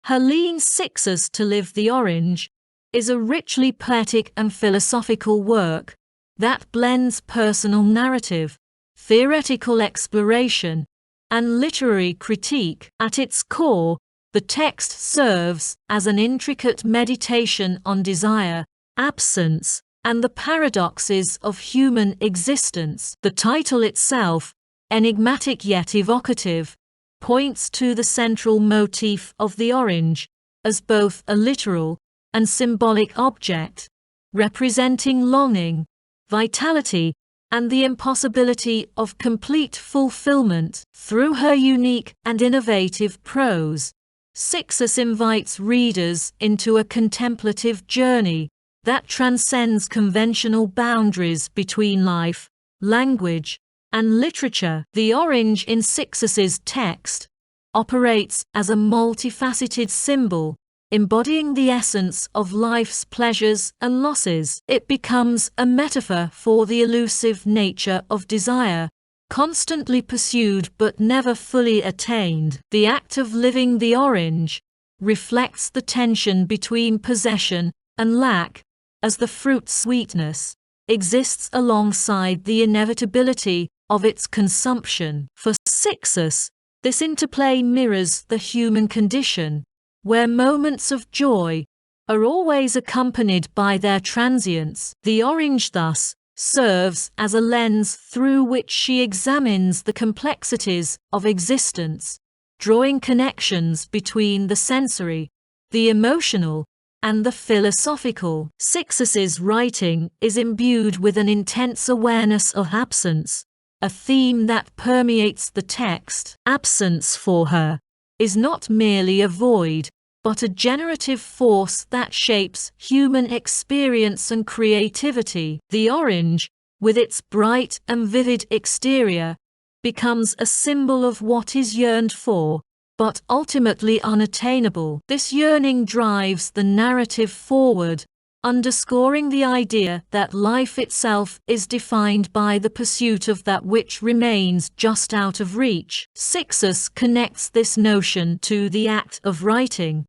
Hélène Cixous' To Live the Orange is a richly poetic and philosophical work that blends personal narrative, theoretical exploration, and literary critique. At its core, the text serves as an intricate meditation on desire, absence, and the paradoxes of human existence. The title itself, enigmatic yet evocative, points to the central motif of the orange as both a literal and symbolic object, representing longing, vitality, and the impossibility of complete fulfillment. Through her unique and innovative prose, Cixous invites readers into a contemplative journey that transcends conventional boundaries between life, language, and literature. The orange in Cixous's text operates as a multifaceted symbol, embodying the essence of life's pleasures and losses. It becomes a metaphor for the elusive nature of desire, constantly pursued but never fully attained. The act of living the orange reflects the tension between possession and lack, as the fruit's sweetness exists alongside the inevitability of its consumption. For Cixous, this interplay mirrors the human condition, where moments of joy are always accompanied by their transience. The orange thus serves as a lens through which she examines the complexities of existence, drawing connections between the sensory, the emotional, and the philosophical. Cixous's writing is imbued with an intense awareness of absence, a theme that permeates the text. Absence for her is not merely a void, but a generative force that shapes human experience and creativity. The orange, with its bright and vivid exterior, becomes a symbol of what is yearned for, but ultimately unattainable. This yearning drives the narrative forward, underscoring the idea that life itself is defined by the pursuit of that which remains just out of reach. Cixous connects this notion to the act of writing,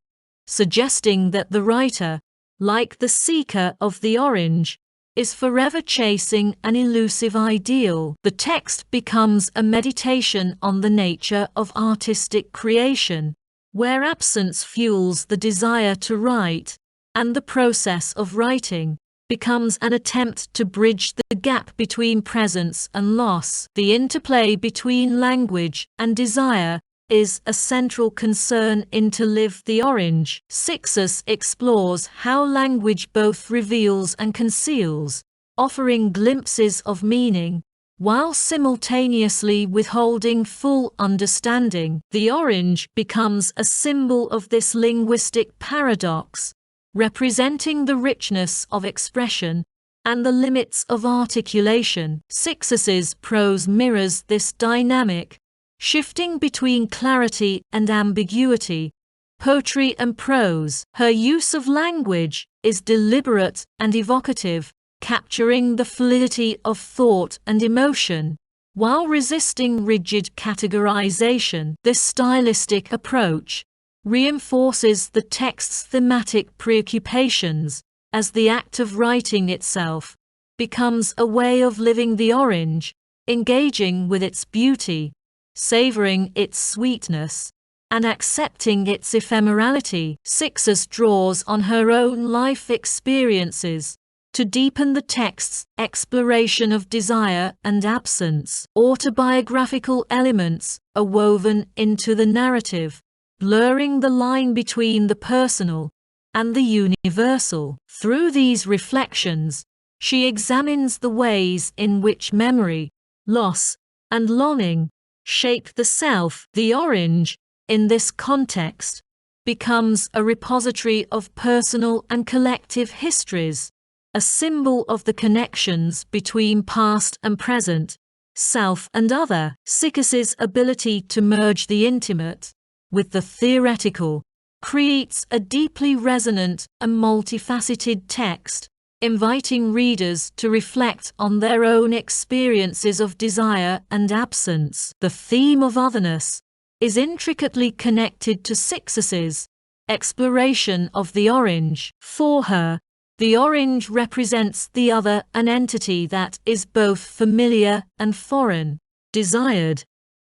suggesting that the writer, like the seeker of the orange, is forever chasing an elusive ideal. The text becomes a meditation on the nature of artistic creation, where absence fuels the desire to write, and the process of writing becomes an attempt to bridge the gap between presence and loss. The interplay between language and desire is a central concern in To Live the Orange. Cixous explores how language both reveals and conceals, offering glimpses of meaning, while simultaneously withholding full understanding. The orange becomes a symbol of this linguistic paradox, representing the richness of expression and the limits of articulation. Cixous's prose mirrors this dynamic, shifting between clarity and ambiguity, poetry and prose. Her use of language is deliberate and evocative, capturing the fluidity of thought and emotion, while resisting rigid categorization. This stylistic approach reinforces the text's thematic preoccupations, as the act of writing itself becomes a way of living the orange, engaging with its beauty, savoring its sweetness, and accepting its ephemerality. Cixous draws on her own life experiences to deepen the text's exploration of desire and absence. Autobiographical elements are woven into the narrative, blurring the line between the personal and the universal. Through these reflections, she examines the ways in which memory, loss, and longing shape the self. The orange, in this context, becomes a repository of personal and collective histories, a symbol of the connections between past and present, self and other. Cixous's ability to merge the intimate with the theoretical creates a deeply resonant and multifaceted text, inviting readers to reflect on their own experiences of desire and absence. The theme of otherness is intricately connected to Cixous's exploration of the orange. For her, the orange represents the other, an entity that is both familiar and foreign, desired,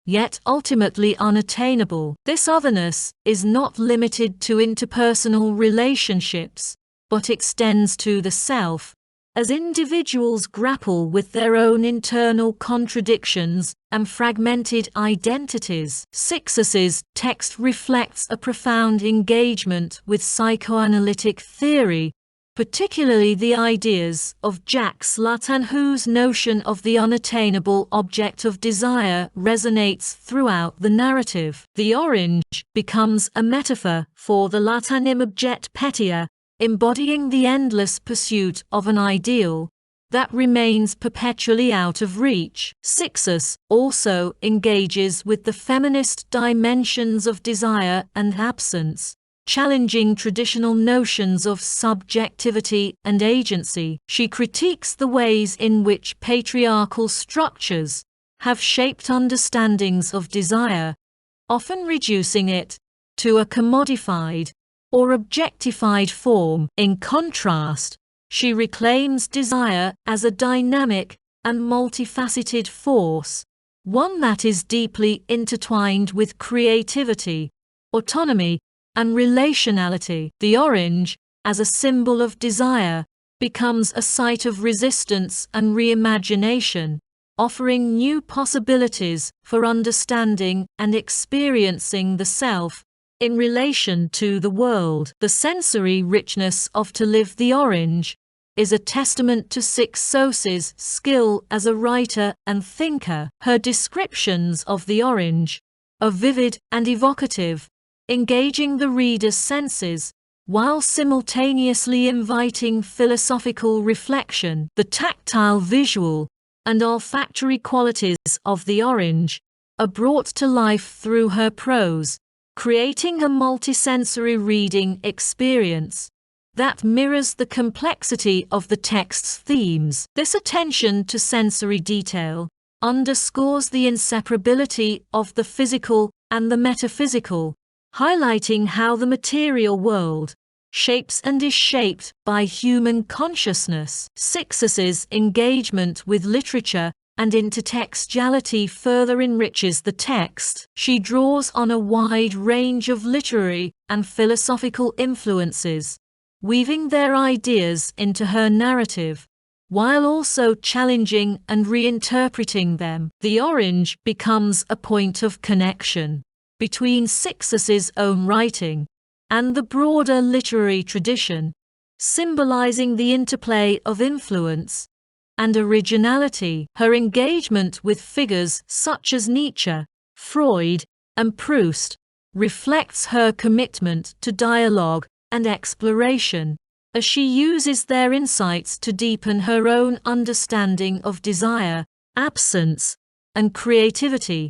yet ultimately unattainable. This otherness is not limited to interpersonal relationships, but extends to the self, as individuals grapple with their own internal contradictions and fragmented identities. Cixous's text reflects a profound engagement with psychoanalytic theory, particularly the ideas of Jacques Lacan, whose notion of the unattainable object of desire resonates throughout the narrative. The orange becomes a metaphor for the Latanim objet petia, embodying the endless pursuit of an ideal that remains perpetually out of reach. Cixous also engages with the feminist dimensions of desire and absence, challenging traditional notions of subjectivity and agency. She critiques the ways in which patriarchal structures have shaped understandings of desire, often reducing it to a commodified or objectified form. In contrast, she reclaims desire as a dynamic and multifaceted force, one that is deeply intertwined with creativity, autonomy, and relationality. The orange, as a symbol of desire, becomes a site of resistance and reimagination, offering new possibilities for understanding and experiencing the self in relation to the world. The sensory richness of To Live the Orange is a testament to Cixous's skill as a writer and thinker. Her descriptions of the orange are vivid and evocative, engaging the reader's senses while simultaneously inviting philosophical reflection. The tactile, visual, and olfactory qualities of the orange are brought to life through her prose, creating a multisensory reading experience that mirrors the complexity of the text's themes. This attention to sensory detail underscores the inseparability of the physical and the metaphysical, highlighting how the material world shapes and is shaped by human consciousness. Cixous's engagement with literature and intertextuality further enriches the text. She draws on a wide range of literary and philosophical influences, weaving their ideas into her narrative, while also challenging and reinterpreting them. The orange becomes a point of connection between Cixous's own writing and the broader literary tradition, symbolizing the interplay of influence and originality. Her engagement with figures such as Nietzsche, Freud, and Proust reflects her commitment to dialogue and exploration, as she uses their insights to deepen her own understanding of desire, absence, and creativity.